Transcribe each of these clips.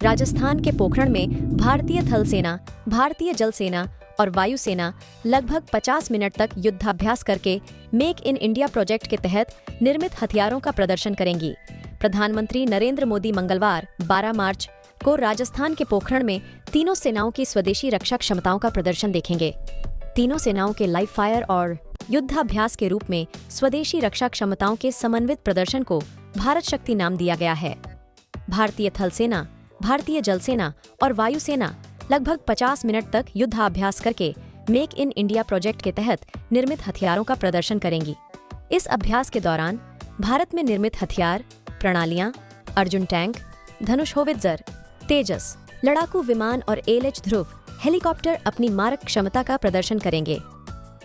राजस्थान के पोखरण में भारतीय थल सेना, भारतीय जल सेना और वायुसेना लगभग 50 मिनट तक युद्धाभ्यास करके मेक इन इंडिया प्रोजेक्ट के तहत निर्मित हथियारों का प्रदर्शन करेंगी। प्रधानमंत्री नरेंद्र मोदी मंगलवार 12 मार्च को राजस्थान के पोखरण में तीनों सेनाओं की स्वदेशी रक्षा क्षमताओं का प्रदर्शन देखेंगे। तीनों सेनाओं के लाइव फायर और युद्धाभ्यास के रूप में स्वदेशी रक्षा क्षमताओं के समन्वित प्रदर्शन को भारत शक्ति नाम दिया गया है। भारतीय थल सेना, भारतीय जल सेना और वायुसेना लगभग 50 मिनट तक युद्धाभ्यास करके मेक इन इंडिया प्रोजेक्ट के तहत निर्मित हथियारों का प्रदर्शन करेंगी। इस अभ्यास के दौरान भारत में निर्मित हथियार, प्रणालियां, अर्जुन टैंक, धनुष होवित्जर, तेजस लड़ाकू विमान और ALH ध्रुव हेलीकॉप्टर अपनी मारक क्षमता का प्रदर्शन करेंगे।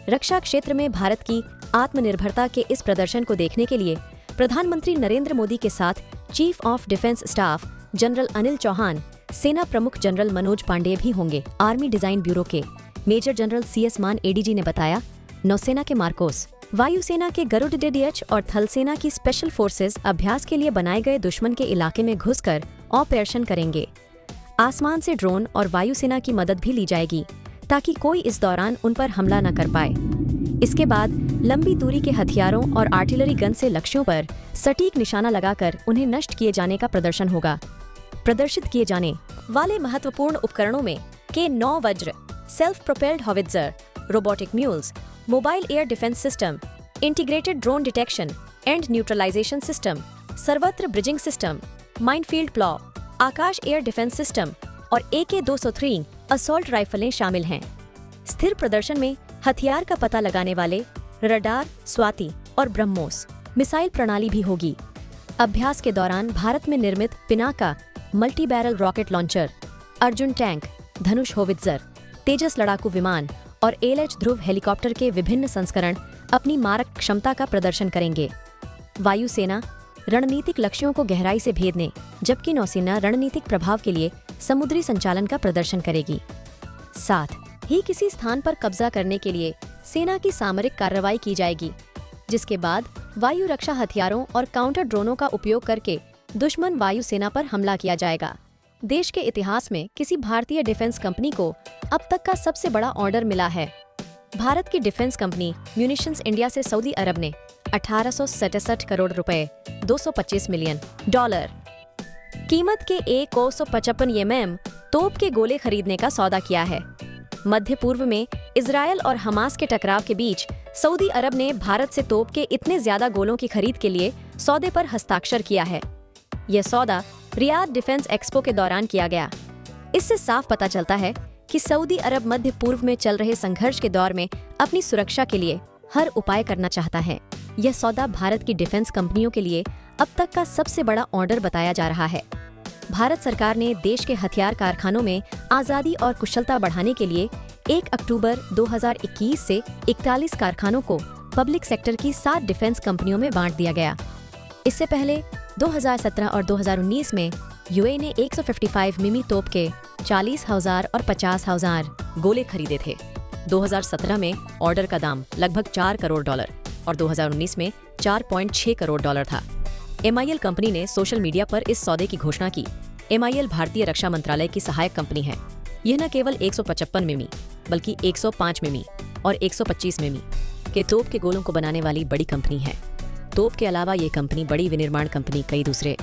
रक्षा क्षेत्र में भारत की आत्मनिर्भरता के इस प्रदर्शन को देखने के लिए प्रधानमंत्री नरेंद्र मोदी के साथ chief of defence staff general Anil Chauhan, सेना प्रमुख जनरल मनोज पांडेय भी होंगे। आर्मी डिजाइन ब्यूरो के major general CS Maan ADG ने बताया, नौसेना के मार्कोस, वायुसेना के गरुड़ DDH और थल सेना की स्पेशल फोर्सेस अभ्यास के लिए बनाए गए दुश्मन के इलाके में घुसकर ऑपरेशन करेंगे। आसमान से ड्रोन और वायुसेना की मदद भी ली जाएगी ताकि कोई इस दौरान उन पर हमला न कर पाए। इसके बाद लंबी दूरी के हथियारों और आर्टिलरी गन से लक्ष्यों पर सटीक निशाना लगाकर उन्हें नष्ट किए जाने का प्रदर्शन होगा। प्रदर्शित किए जाने वाले महत्वपूर्ण उपकरणों में K9 Vajra, self propelled howitzer, robotic mules, mobile air defence system, integrated drone detection and neutralisation system, Sarvatra bridging system, minefield plough, Akash air defence system और AK-203 असॉल्ट राइफलें शामिल हैं। स्थिर प्रदर्शन में हथियार का पता लगाने वाले रडार, स्वाति और ब्रह्मोस मिसाइल प्रणाली भी होगी। अभ्यास के दौरान भारत में निर्मित Pinaka multi barrel rocket launcher, Arjun tank, Dhanush howitzer, Tejas लड़ाकू विमान और ALH ध्रुव हेलीकॉप्टर के विभिन्न संस्करण अपनी मारक क्षमता का प्रदर्शन करेंगे। वायुसेना रणनीतिक लक्ष्यों को गहराई से भेदने, जबकि नौसेना रणनीतिक प्रभाव के लिए समुद्री संचालन का प्रदर्शन करेगी। साथ ही किसी स्थान पर कब्जा करने के लिए सेना की सामरिक कार्रवाई की जाएगी, जिसके बाद वायु रक्षा हथियारों और काउंटर ड्रोनों का उपयोग करके दुश्मन वायुसेना पर हमला किया जाएगा। देश के इतिहास में किसी भारतीय डिफेंस कंपनी को अब तक का सबसे बड़ा ऑर्डर मिला है। भारत की डिफेंस कंपनी म्यूनिशंस इंडिया से सऊदी अरब ने 1867 करोड़ रुपए, $225 मिलियन कीमत के AK-155 mm तोप के गोले खरीदने का सौदा किया है। मध्य पूर्व में इजरायल और हमास के टकराव के बीच सऊदी अरब ने भारत से तोप के इतने ज्यादा गोलों की खरीद के लिए सौदे पर हस्ताक्षर किया है। यह सौदा रियाद डिफेंस एक्सपो के दौरान किया गया। इससे साफ पता चलता है कि सऊदी अरब मध्य पूर्व में चल रहे संघर्ष के दौर में अपनी सुरक्षा के लिए हर उपाय करना चाहता है। यह सौदा भारत की डिफेंस कंपनियों के लिए अब तक का सबसे बड़ा ऑर्डर बताया जा रहा है। भारत सरकार ने देश के हथियार कारखानों में आजादी और कुशलता बढ़ाने के लिए 1 अक्टूबर 2021 से 41 कारखानों को पब्लिक सेक्टर की 7 डिफेंस कंपनियों में बांट दिया गया। इससे पहले 2017 और 2019 में UAE ने 155 मिमी तोप के 40,000 और 50,000 गोले खरीदे थे। 2017 में ऑर्डर का दाम लगभग $4 करोड़ और 2019 में $4.6 करोड़ था। MIL कंपनी ने सोशल मीडिया पर इस सौदे की घोषणा की। MIL भारतीय रक्षा मंत्रालय की सहायक कंपनी है। यह न केवल 155 मिमी बल्कि 105 मिमी और 125 मिमी के तोप के गोलों को बनाने वाली बड़ी कंपनी है। तोप के अलावा ये कंपनी बड़ी विनिर्माण कंपनी कई दूसरे